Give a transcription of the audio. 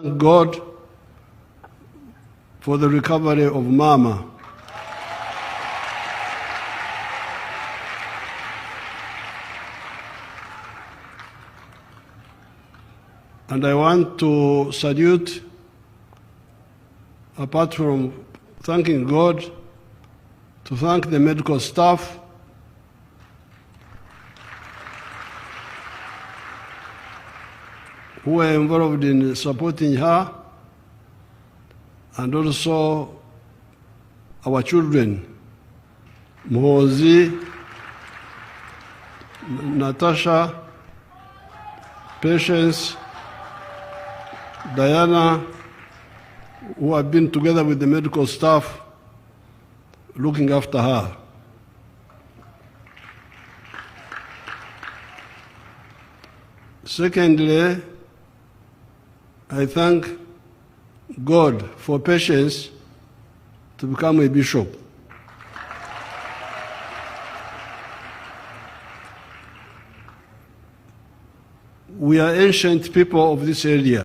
Thank God for the recovery of Maama. And I want to salute, apart from thanking God, to thank the medical staff who were involved in supporting her, and also our children, Muhozi, Natasha, Patience, Diana, who have been together with the medical staff looking after her. Secondly, I thank God for Patience to become a bishop. We are ancient people of this area.